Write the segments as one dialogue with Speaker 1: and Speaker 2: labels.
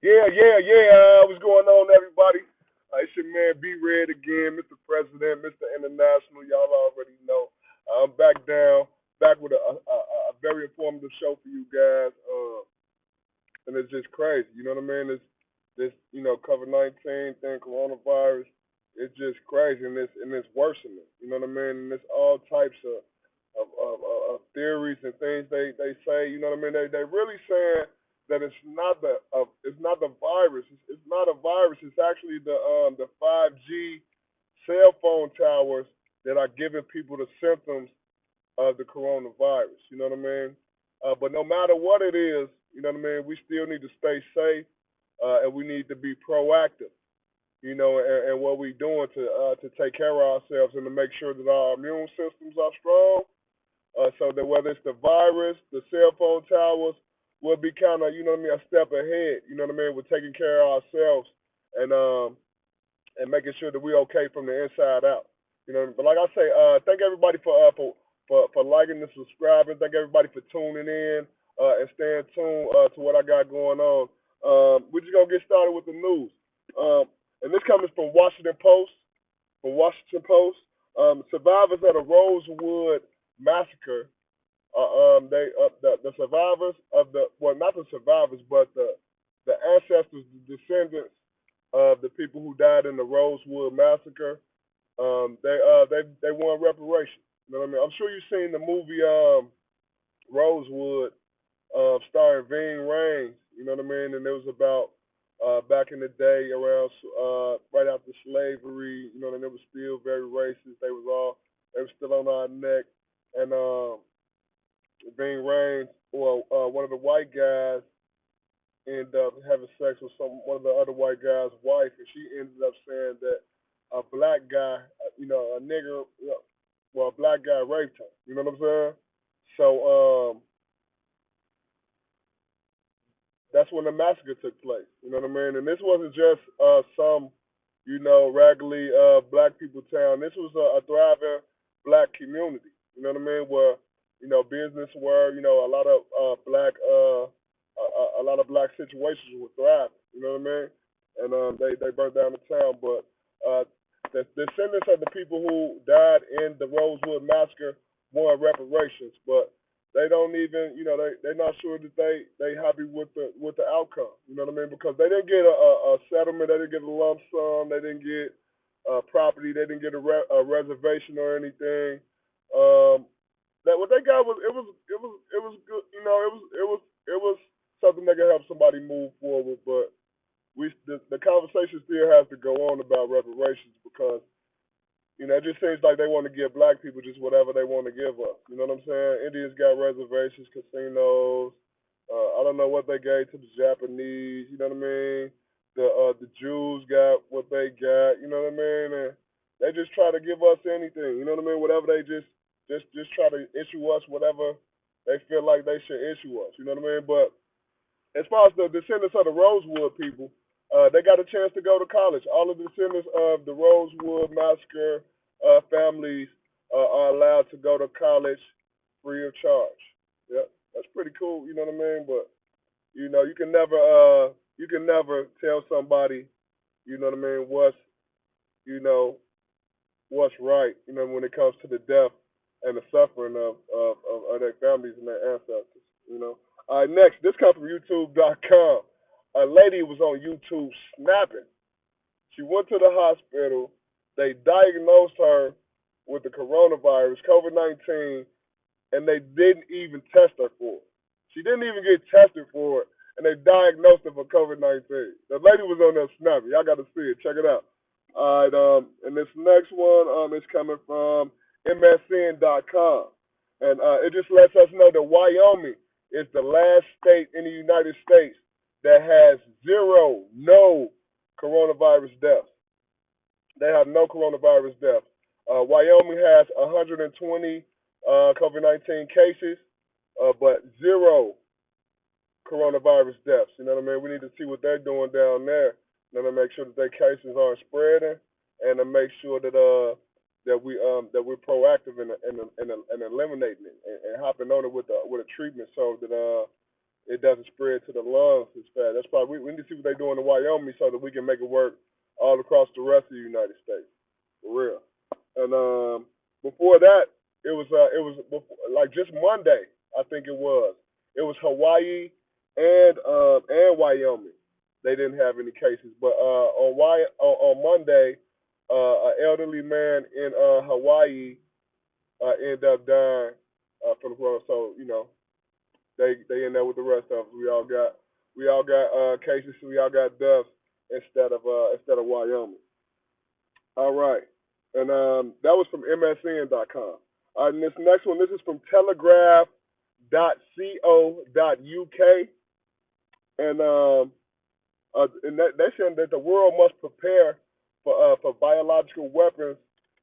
Speaker 1: Yeah. What's going on, everybody? It's your man B Red again, Mr. President, Mr. International. Y'all already know. I'm back with a very informative show for you guys. And it's just crazy. You know what I mean? This COVID-19 thing, coronavirus. It's just crazy, and it's worsening. You know what I mean? And it's all types of theories and things they say. You know what I mean? They really saying that it's not the virus. It's not a virus. It's actually the 5G cell phone towers that are giving people the symptoms of the coronavirus. You know what I mean? But no matter what it is, you know what I mean, we still need to stay safe, and we need to be proactive. And what we doing to take care of ourselves and to make sure that our immune systems are strong, so that whether it's the virus, the cell phone towers, we'll be kind of, a step ahead. You know what I mean? We're taking care of ourselves and making sure that we're okay from the inside out. But like I say, thank everybody for liking and subscribing. Thank everybody for tuning in and staying tuned to what I got going on. We're just gonna get started with the news. And this coming from Washington Post. From Washington Post, survivors of the Rosewood massacre. The survivors of the, well, not the survivors, but the ancestors, the descendants of the people who died in the Rosewood massacre. They won reparations. You know what I mean? I'm sure you've seen the movie Rosewood, starring Ving Rhames. You know what I mean? And it was about back in the day around right after slavery. You know, and it was still very racist. They were still on our neck, and Ving Rhames, well, one of the white guys ended up having sex with one of the other white guys' wife, and she ended up saying that a black guy, a nigger, well, a black guy raped her. You know what I'm saying? So that's when the massacre took place. You know what I mean? And this wasn't just some, raggedy black people town. This was a thriving black community. You know what I mean? Where business were, a lot of a lot of black situations were thriving. You know what I mean? And they burnt down the town, but the descendants of the people who died in the Rosewood massacre won reparations, but they don't even, they're not sure that they happy with the outcome. You know what I mean? Because they didn't get a settlement, they didn't get a lump sum, they didn't get property, they didn't get a reservation or anything. That what they got was it was good. It was something that could help somebody move forward, but the conversation still has to go on about reparations because it just seems like they want to give black people just whatever they want to give us. You know what I'm saying? Indians got reservations, casinos. I don't know what they gave to the Japanese. You know what I mean? The Jews got what they got. You know what I mean? And they just try to give us anything. You know what I mean? Whatever they just try to issue us whatever they feel like they should issue us. You know what I mean? But as far as the descendants of the Rosewood people, they got a chance to go to college. All of the descendants of the Rosewood massacre families are allowed to go to college free of charge. Yeah, that's pretty cool. You know what I mean? But you can never tell somebody, you know what I mean, you know what's right. When it comes to the death and the suffering of their families and their ancestors. All right, next, this comes from YouTube.com. A lady was on YouTube snapping. She went to the hospital. They diagnosed her with the coronavirus, COVID-19, and they didn't even test her for it. She didn't even get tested for it, and they diagnosed her for COVID-19. The lady was on there snapping. Y'all got to see it. Check it out. All right, and this next one is coming from MSN.com, and it just lets us know that Wyoming is the last state in the United States that has no coronavirus deaths. They have no coronavirus deaths. Wyoming has 120 COVID-19 cases, but zero coronavirus deaths. You know what I mean? We need to see what they're doing down there. To make sure that their cases aren't spreading, and to make sure that we're proactive in eliminating it and hopping on it with a treatment, so that it doesn't spread to the lungs as fast. That's probably we need to see what they're doing in Wyoming so that we can make it work all across the rest of the United States. For real. And before that, it was before, like just Monday, I think it was. It was Hawaii and Wyoming. They didn't have any cases, but on Monday, an elderly man in Hawaii ended up dying from the corona. So they in there with the rest of us. We all got cases. We all got deaths instead of Wyoming. All right. And that was from MSN.com. All right, and this next one, this is from Telegraph.co.uk. And they're saying that the world must prepare for biological weapons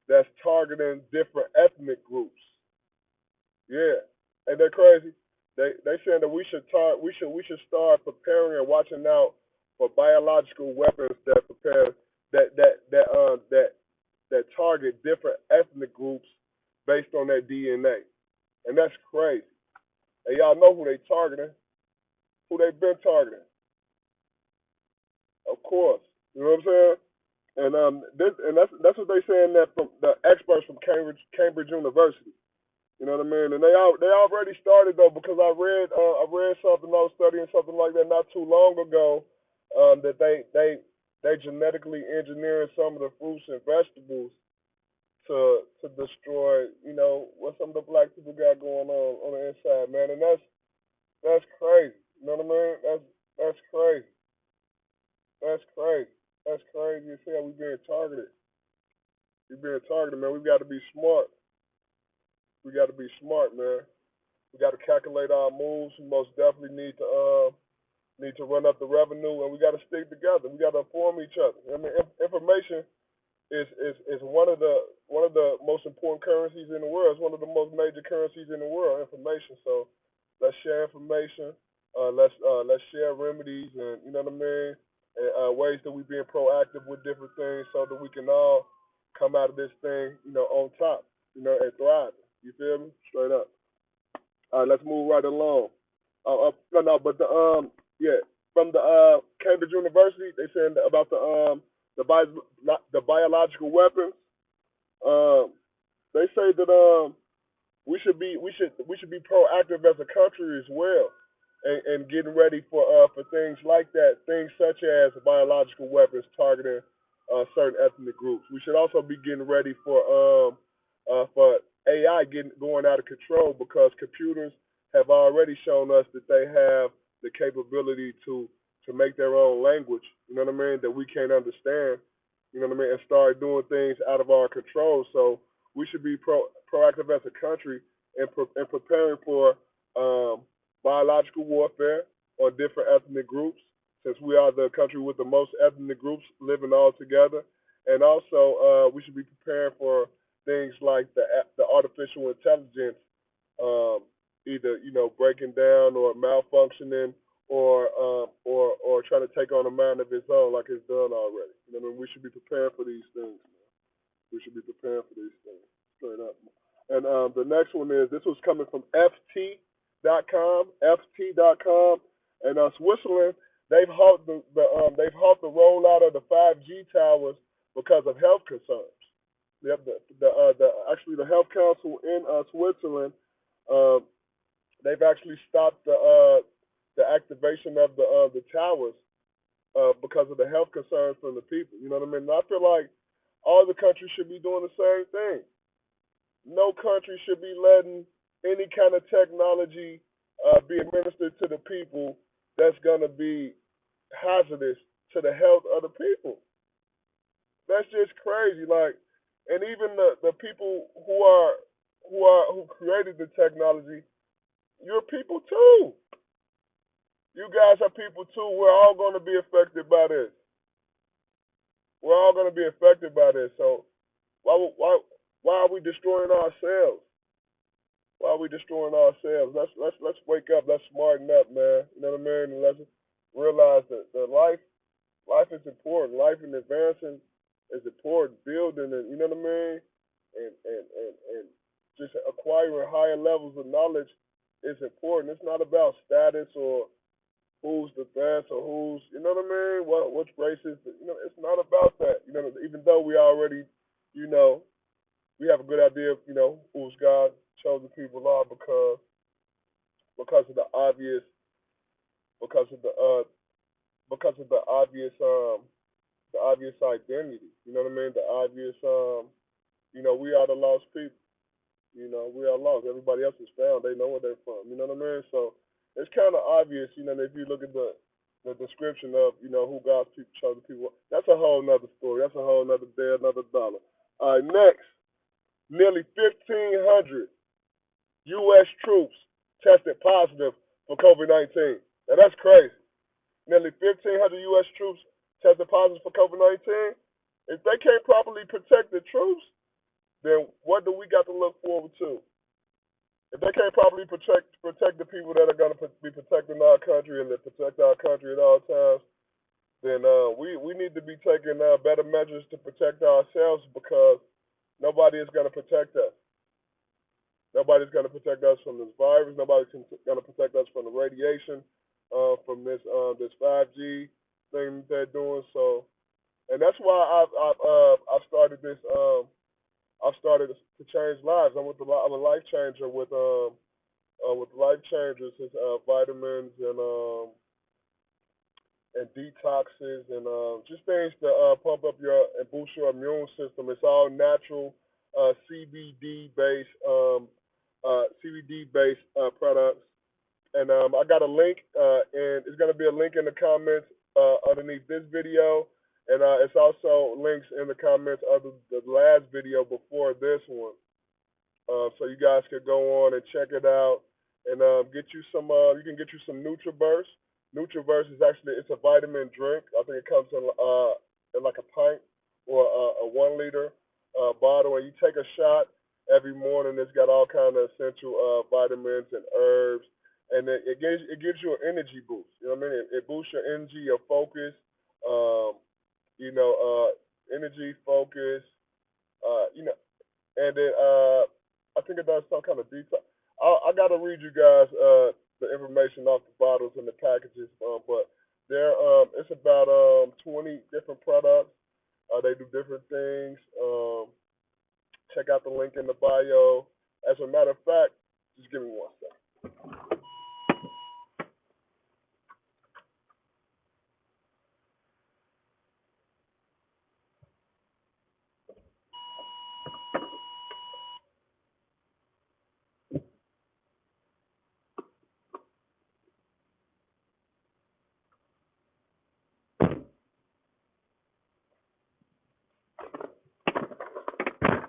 Speaker 1: that's targeting different ethnic groups. Yeah, ain't that crazy? They saying that we should start preparing and watching out for biological weapons that target different ethnic groups based on their DNA, and that's crazy. And y'all know who they targeting, who they been targeting, of course. You know what I'm saying? And that's what they saying that from the experts from Cambridge University. You know what I mean? And they already started though because I read something, I was studying something like that not too long ago, that they genetically engineering some of the fruits and vegetables to destroy what some of the black people got going on the inside, man. And that's crazy. You know what I mean? That's crazy. That's crazy. That's crazy as hell. We being targeted. We being targeted, man. We got to be smart. We got to be smart, man. We got to calculate our moves. We most definitely need to run up the revenue, and we got to stick together. We got to inform each other. I mean, information is one of the most important currencies in the world. It's one of the most major currencies in the world. Information. So let's share information. Let's share remedies, and you know what I mean. And, ways that we being proactive with different things, so that we can all come out of this thing, on top, and thrive. You feel me? Straight up. All right, let's move right along. No, but yeah, from the Cambridge University, they saying about the biological weapons. Um, they say that we should be proactive as a country as well, and getting ready for things like that, things such as biological weapons targeting certain ethnic groups. We should also be getting ready for AI going out of control, because computers have already shown us that they have the capability to make their own language. You know what I mean? That we can't understand. You know what I mean? And start doing things out of our control. So we should be proactive as a country and preparing for um, biological warfare on different ethnic groups, since we are the country with the most ethnic groups living all together. And also, we should be preparing for things like the artificial intelligence, either breaking down or malfunctioning, or trying to take on a mind of its own, like it's done already. You know what I mean? We should be preparing for these things. We should be preparing for these things, straight up. And the next one is, this was coming from FT.com, and Switzerland. They've halted the rollout of the 5G towers because of health concerns. Yep, actually the health council in Switzerland, uh, they've actually stopped the activation of the towers because of the health concerns from the people. You know what I mean? And I feel like all the countries should be doing the same thing. No country should be letting any kind of technology be administered to the people that's gonna be hazardous to the health of the people. That's just crazy. Like, and even the people who created the technology, you're people too. You guys are people too. We're all going to be affected by this. We're all going to be affected by this. So why are we destroying ourselves? Why are we destroying ourselves? Let's wake up. Let's smarten up, man. You know what I mean? And let's realize that life is important. Life and advancing is important. Building, and you know what I mean? And just acquiring higher levels of knowledge is important. It's not about status or who's the best or who's, you know what I mean? Which race is, it's not about that. Even though we already, you know, we have a good idea of, who's God's chosen people are because of the obvious, because of the obvious identity. You know what I mean? The obvious, we are the lost people. We are lost. Everybody else is found. They know where they're from. You know what I mean? So it's kind of obvious, if you look at the description of, who God's people, chosen people. That's a whole nother story. That's a whole nother day, another dollar. All right, next, nearly 1,500 U.S. troops tested positive for COVID-19. Now that's crazy. Nearly 1,500 U.S. troops tested positive for COVID-19. If they can't properly protect the troops, then what do we got to look forward to? If they can't properly protect the people that are going to be protecting our country and that protect our country at all times, then we need to be taking better measures to protect ourselves because nobody is going to protect us. Nobody's going to protect us from this virus. Nobody's going to protect us from the radiation, from this 5G thing they're doing. So, and that's why I've started this. I've started to change lives. I'm a life changer with Life Changers, it's vitamins and detoxes and just things to pump up and boost your immune system. It's all natural, CBD based products. And I got a link, and it's gonna be a link in the comments underneath this video, and it's also links in the comments of the last video before this one. So you guys can go on and check it out and get you some. You can get you some NutriBurst. NutriBurst is actually it's a vitamin drink. I think it comes in like a pint or a 1 liter bottle, and you take a shot every morning. It's got all kind of essential vitamins and herbs, and it gives you an energy boost. You know what I mean? It boosts your energy, your focus. Energy, focus. And then I think it does some kind of detail. I got to read you guys the information off the bottles and the packages, but it's about 20 different products. They do different things. Check out the link in the bio. As a matter of fact, just give me 1 second.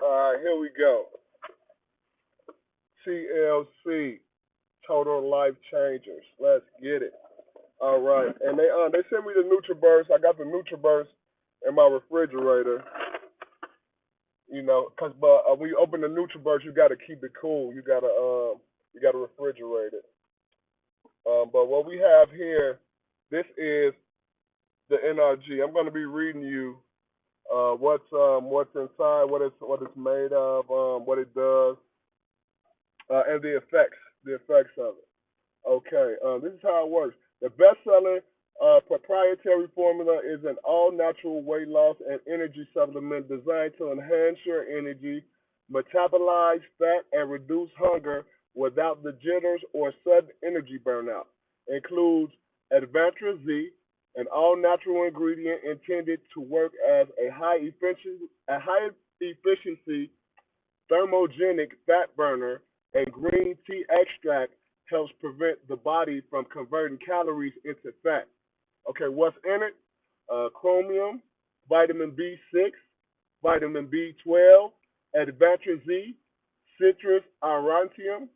Speaker 1: All right, here we go. TLC, Total Life Changers. Let's get it. All right, and they sent me the NutriBurst. I got the NutriBurst in my refrigerator. But when you open the NutriBurst, you got to keep it cool. You gotta refrigerate it. But what we have here, this is the NRG. I'm going to be reading you what's inside, what it's made of, what it does, and the effects of it. Okay, this is how it works. The best-selling proprietary formula is an all-natural weight loss and energy supplement designed to enhance your energy, metabolize fat, and reduce hunger without the jitters or sudden energy burnout. Includes Advantra Z, an all-natural ingredient intended to work as a high efficiency thermogenic fat burner, and green tea extract helps prevent the body from converting calories into fat. Okay, what's in it? Chromium, vitamin B6, vitamin B12, Advantra Z, citrus aurantium,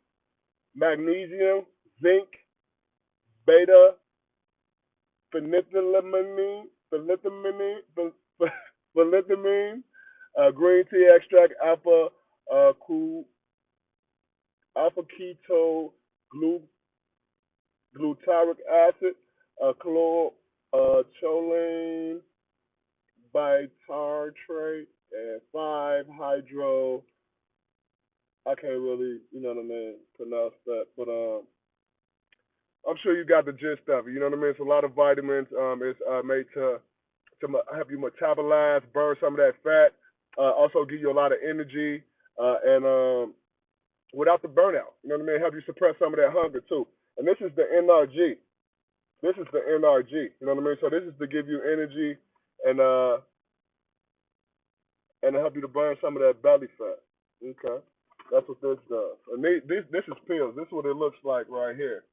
Speaker 1: magnesium, zinc, beta phenethylamine, green tea extract, uh, alpha keto glutaric acid, choline bitartrate, and 5 hydro I can't really, you know what I mean, pronounce that, but I'm sure you got the gist of it. You know what I mean? It's a lot of vitamins. It's made to help you metabolize, burn some of that fat. Also give you a lot of energy, and without the burnout. You know what I mean? Help you suppress some of that hunger too. And this is the NRG. This is the NRG. You know what I mean? So this is to give you energy and and to help you to burn some of that belly fat. Okay, that's what this does. And this is pills. This is what it looks like right here.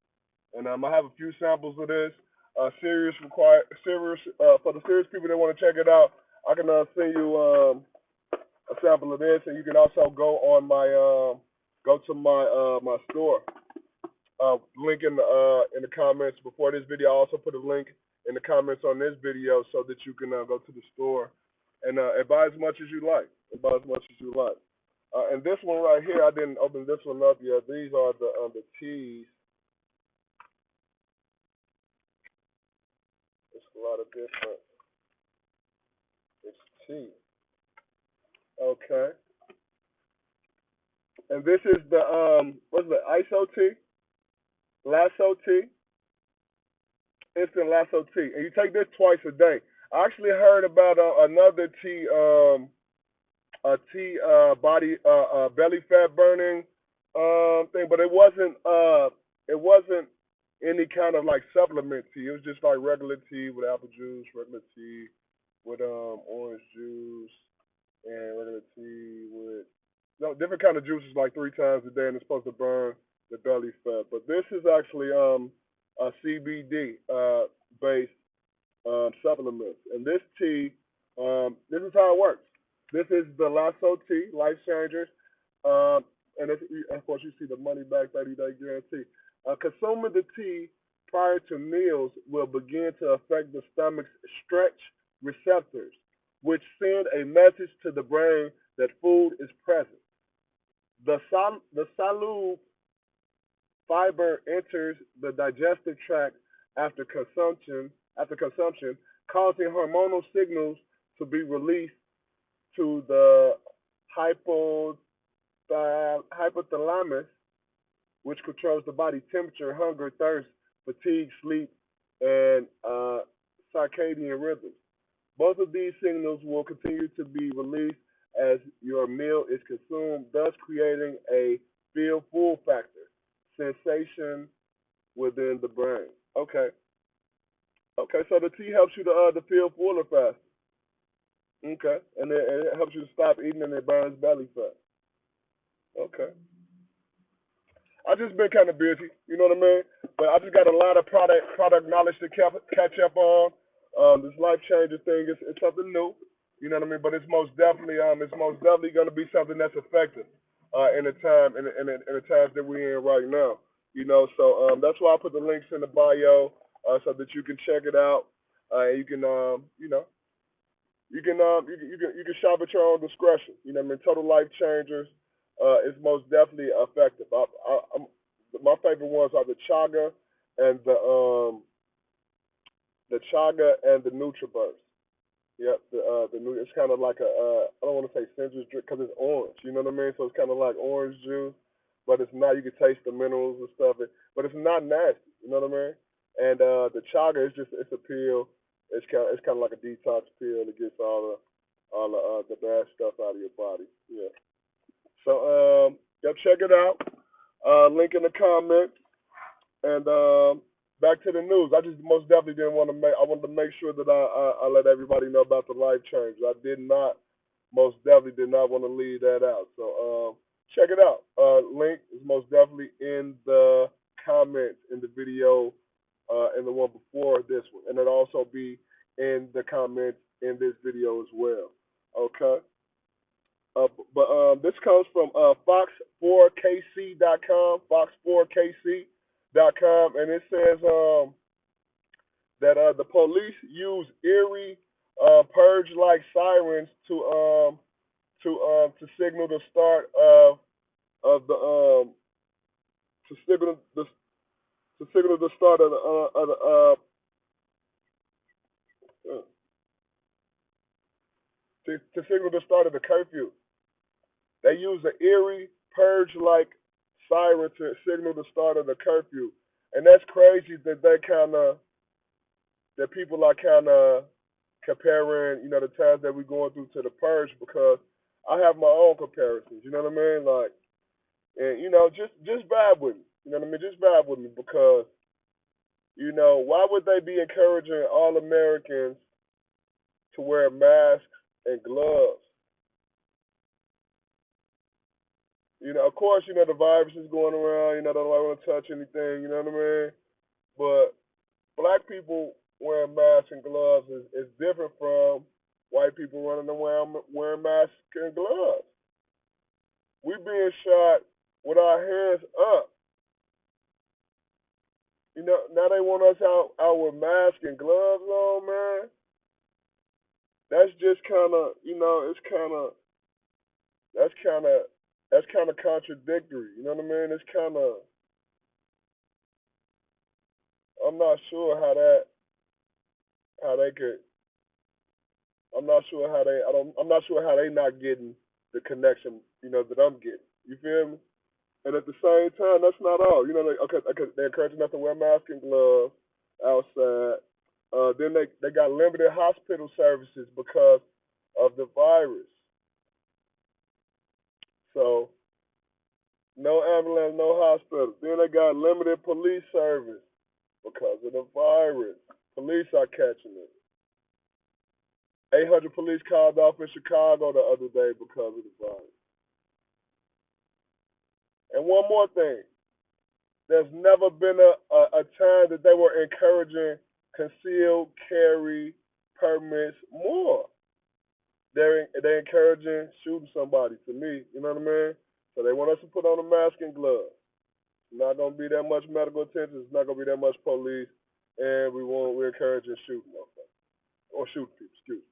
Speaker 1: And I have a few samples of this. Serious for the serious people that want to check it out. I can send you a sample of this, and you can also go to my store. Link in the comments before this video. I also put a link in the comments on this video so that you can go to the store and buy as much as you like. Buy as much as you like. And this one right here, I didn't open this one up yet. These are the teas. It's a lot of different. It's tea. Okay. And this is the what's the ISO tea? Lasso tea. Instant lasso tea. And you take this twice a day. I actually heard about another tea, a tea body belly fat burning thing, but it wasn't any kind of like supplement tea. It was just like regular tea with apple juice, regular tea with orange juice, and regular tea with no different kind of juices like 3 times a day, and it's supposed to burn the belly fat. But this is actually a CBD based supplements, and this tea, this is how it works. This is the Lasso Tea, Life Changers, and of course you see the money back 30-day guarantee. Consuming the tea prior to meals will begin to affect the stomach's stretch receptors, which send a message to the brain that food is present. The soluble fiber enters the digestive tract after consumption, causing hormonal signals to be released to the hypothalamus, which controls the body temperature, hunger, thirst, fatigue, sleep, and circadian rhythms. Both of these signals will continue to be released as your meal is consumed, thus creating a feel full factor sensation within the brain. Okay. Okay, so the tea helps you to feel fuller fast. Okay, and it helps you to stop eating and it burns belly fat. Okay. I just been kind of busy, you know what I mean? But I just got a lot of product knowledge to catch up on. This life changer thing is it's something new, you know what I mean? But it's most definitely going to be something that's effective in the times that we're in right now, you know. So that's why I put the links in the bio so that you can check it out. And you can you know you can shop at your own discretion. You know what I mean? Total Life Changers is most definitely effective. My favorite ones are the chaga and the NutriBurst. Yep, the new. It's kind of like I don't want to say citrus drink because it's orange. You know what I mean? So it's kind of like orange juice, but it's not. You can taste the minerals and stuff. But it's not nasty. You know what I mean? And the chaga is just it's a pill. It's kind of like a detox pill that gets all the bad stuff out of your body. Yeah. So yep, check it out. Link in the comments. And back to the news. I just most definitely didn't want to make. I wanted to make sure that I let everybody know about the life change. I did not, most definitely did not want to leave that out. So check it out. Link is most definitely in the comments in the video, in the one before this one, and it'll also be in the comments in this video as well. Okay. But this comes from Fox4KC.com, Fox4KC.com, and it says that the police use eerie purge-like sirens to signal the start of the to signal the start of to signal the start of the curfew. They use an eerie purge-like siren to signal the start of the curfew, and that's crazy that that people are kind of comparing, the times that we're going through to the purge because I have my own comparisons. You know what I mean? Like, and just vibe with me. You know what I mean? Just vibe with me because why would they be encouraging all Americans to wear masks and gloves? Of course, the virus is going around. They don't want to touch anything. You know what I mean? But black people wearing masks and gloves is different from white people running around wearing masks and gloves. We being shot with our hands up. Now they want us out with masks and gloves on, man. That's just kind of, it's that's kind of, that's kind of contradictory. You know what I mean? It's kind of, I'm not sure how they could, I'm not sure how they, I don't, I'm not sure how they not getting the connection, that I'm getting. You feel me? And at the same time, that's not all. They're encouraging us to wear masks and gloves outside. Then they got limited hospital services because of the virus. So no ambulance, no hospital. Then they got limited police service because of the virus. Police are catching it. 800 police called off in Chicago the other day because of the virus. And one more thing, there's never been a time that they were encouraging concealed carry permits more. They're encouraging shooting somebody to me, you know what I mean? So they want us to put on a mask and gloves. It's not gonna be that much medical attention, it's not gonna be that much police, and we're encouraging shooting or shooting people, excuse me.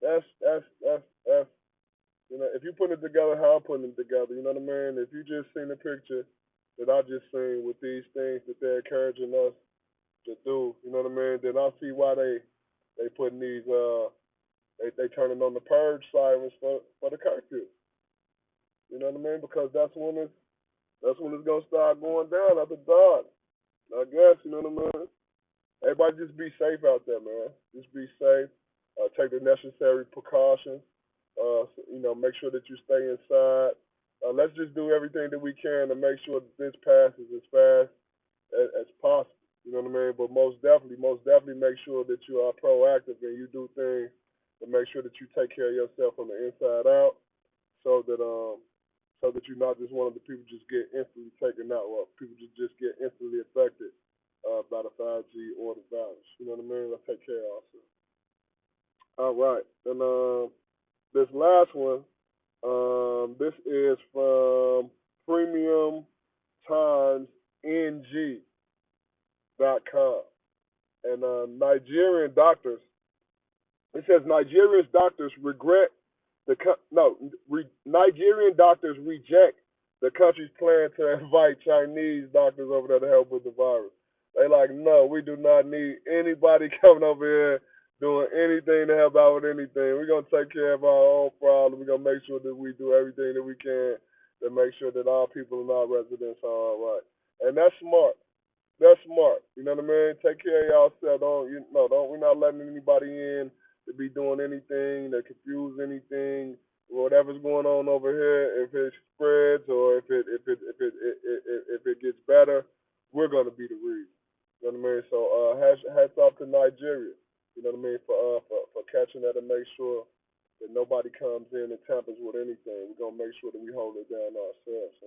Speaker 1: That's if you put it together how I'm putting it together, you know what I mean? If you just seen the picture that I just seen with these things that they're encouraging us to do, you know what I mean? Then I see why they putting these they turning on the purge sirens for the curfew. You know what I mean? Because that's when it's gonna start going down after dark. I guess, you know what I mean? Everybody just be safe out there, man. Just be safe. Take the necessary precautions. Make sure that you stay inside. Let's just do everything that we can to make sure that this passes as fast as possible. You know what I mean? But most definitely make sure that you are proactive and you do things to make sure that you take care of yourself from the inside out, so that you're not just one of the people just get instantly taken out, or people just get instantly affected by the 5G or the virus. You know what I mean? Let's take care of ourselves. All right, and this last one, this is from premiumtimesng.com. And Nigerian doctors, it says Nigerian doctors regret the no Nigerian doctors reject the country's plan to invite Chinese doctors over there to help with the virus. They like, no, we do not need anybody coming over here doing anything to help out with anything. We're gonna take care of our own problem. We're gonna make sure that we do everything that we can to make sure that our people and our residents are all right. And that's smart. That's smart. You know what I mean? Take care of yourself. Don't we're not letting anybody in to be doing anything that confuse anything. Whatever's going on over here, if it spreads or if it gets better, we're gonna be the reason. You know what I mean? So hats off to Nigeria. You know what I mean for catching that and make sure that nobody comes in and tampers with anything. We're gonna make sure that we hold it down ourselves.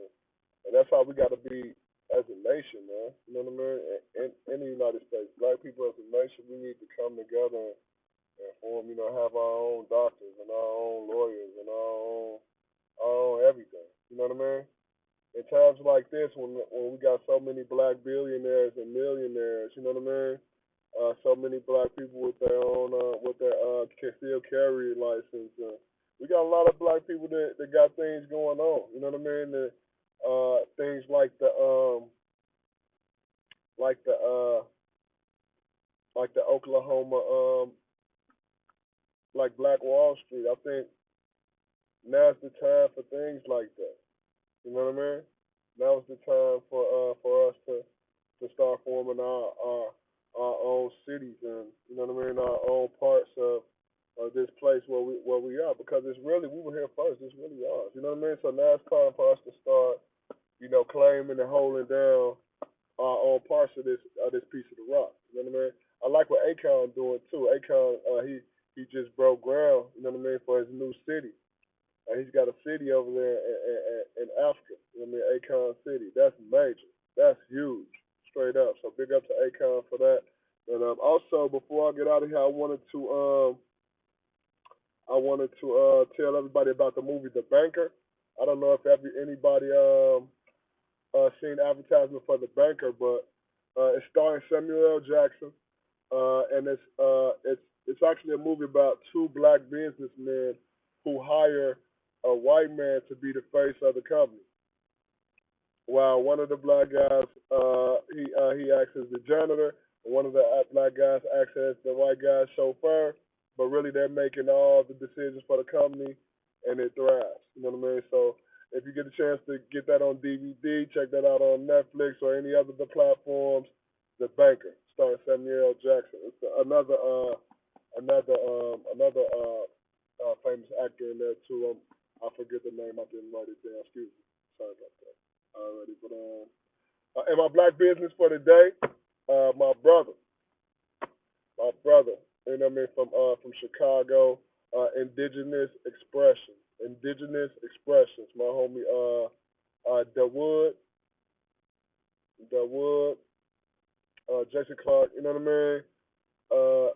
Speaker 1: And that's how we gotta be as a nation, man. You know what I mean? In the United States, black people as a nation, we need to come together and form, have our own doctors and our own lawyers and our own everything. You know what I mean? In times like this, when we got so many black billionaires and millionaires, you know what I mean? So many black people with their own concealed carry license. We got a lot of black people that got things going on. You know what I mean? Things like the Oklahoma like Black Wall Street. I think now's the time for things like that. You know what I mean? Now is the time for us to start forming our own cities and you know what I mean, our own parts of this place where we are because it's really we were here first. It's really ours. You know what I mean? So now it's time for us to start claiming and holding down our own parts of this piece of the rock. You know what I mean? I like what Akon doing too. Akon he just broke ground. You know what I mean for his new city. He's got a city over there in Africa. You know what I mean? Akon City. That's major. That's huge. Straight up. So big up to Akon for that. And also before I get out of here, I wanted to tell everybody about the movie The Banker. I don't know if anybody seen advertisement for The Banker, but it's starring Samuel L. Jackson, and it's actually a movie about two black businessmen who hire a white man to be the face of the company. While one of the black guys, he acts as the janitor, and one of the black guys acts as the white guy's chauffeur. But really, they're making all the decisions for the company, and it thrives. You know what I mean? So if you get a chance to get that on DVD, check that out on Netflix or any other platforms. The Banker, starring Samuel L. Jackson. It's another famous actor in there too. I forget the name. I didn't write it down. Excuse me. Sorry about that. Already, but and my black business for the day, my brother, you know what I mean, from Chicago, Indigenous Expressions. My homie Dawood, Jason Clark, you know what I mean?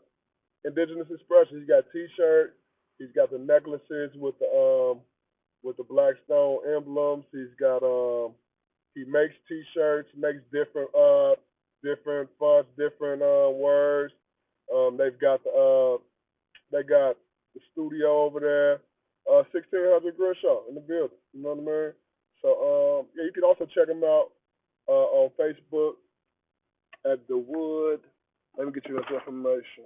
Speaker 1: Indigenous Expressions. He's got T-shirt. He's got the necklaces with the black stone emblems. He makes T-shirts, makes different fonts, different words. They've got they got the studio over there, 1600 Grishaw in the building. You know what I mean? So yeah, you can also check him out on Facebook at The Wood. Let me get you this information.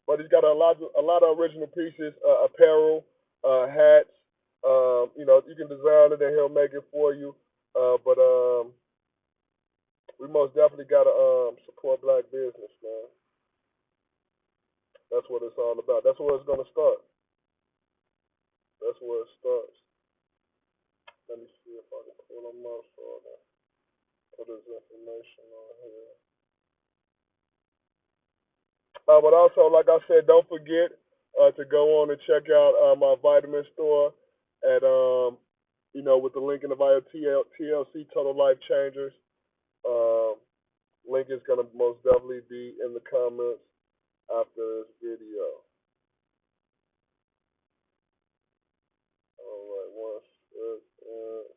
Speaker 1: But he's got a lot of original pieces, apparel, hats. You can design it and he'll make it for you. But we most definitely gotta support black business, man. That's what it's all about. That's where it's gonna start. That's where it starts. Let me see if I can pull them up so I can put this information on here. But also, like I said, don't forget to go on and check out my vitamin store at with the link in the bio, TLC Total Life Changers. Um, Link is gonna most definitely be in the comments after this video. All right, one second.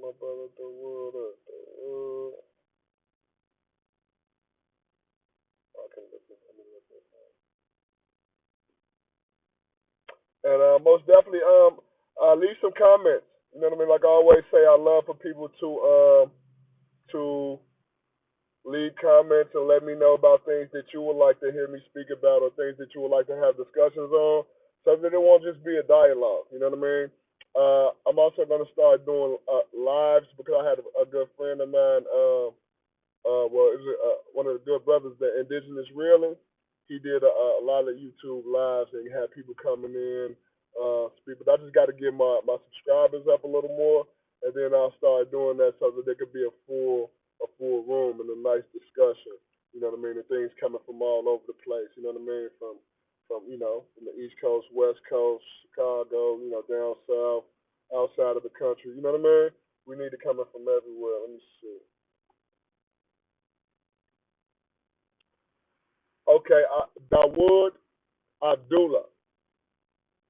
Speaker 1: My brother Dawood. I can look this. Let me look this. And most definitely, leave some comments. You know what I mean? Like I always say, I love for people to leave comments and let me know about things that you would like to hear me speak about or things that you would like to have discussions on, so that it won't just be a dialogue. You know what I mean? I'm also going to start doing lives because I had a good friend of mine. It was one of the good brothers, the Indigenous Reeling. He did a lot of YouTube lives and he had people coming in, speak. But I just got to get my subscribers up a little more, and then I'll start doing that so that there could be a full room and a nice discussion. You know what I mean? And things coming from all over the place. You know what I mean? From the East Coast, West Coast, Chicago. Down south, outside of the country. You know what I mean? We need to come in from everywhere. Let me see. Okay, Dawood Abdullah,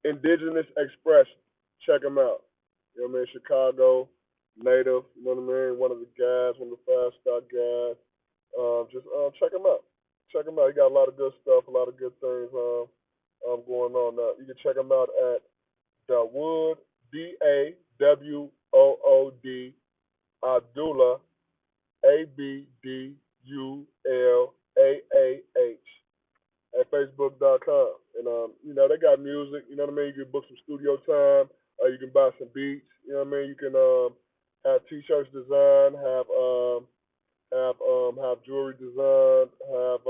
Speaker 1: Indigenous Expression. Check him out. You know what I mean? Chicago native. You know what I mean? One of the guys, one of the 5-star guys. Just check him out. Check him out. He got a lot of good stuff, a lot of good things going on. Now you can check him out at Dawood Dawood Abdullah Abdullah Facebook.com. And they got music. You know what I mean. You can book some studio time. You can buy some beats. You know what I mean. You can have T-shirts designed, have jewelry designed, have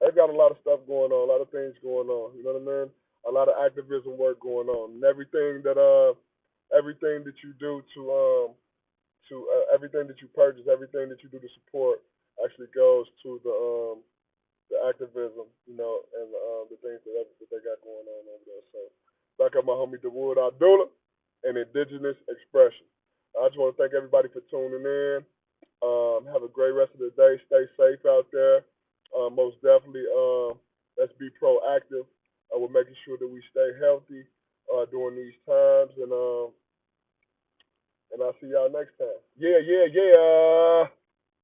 Speaker 1: they've got a lot of stuff going on, a lot of things going on. You know what I mean? A lot of activism work going on, and everything that you do to everything that you purchase, everything that you do to support actually goes to the activism, and the things that they got going on over there. So back up my homie Dawood Abdullah and Indigenous Expression. I just want to thank everybody for tuning in. Have a great rest of the day. Stay safe out there. Most definitely, let's be proactive with making sure that we stay healthy during these times. And I'll see y'all next time. Yeah, yeah, yeah.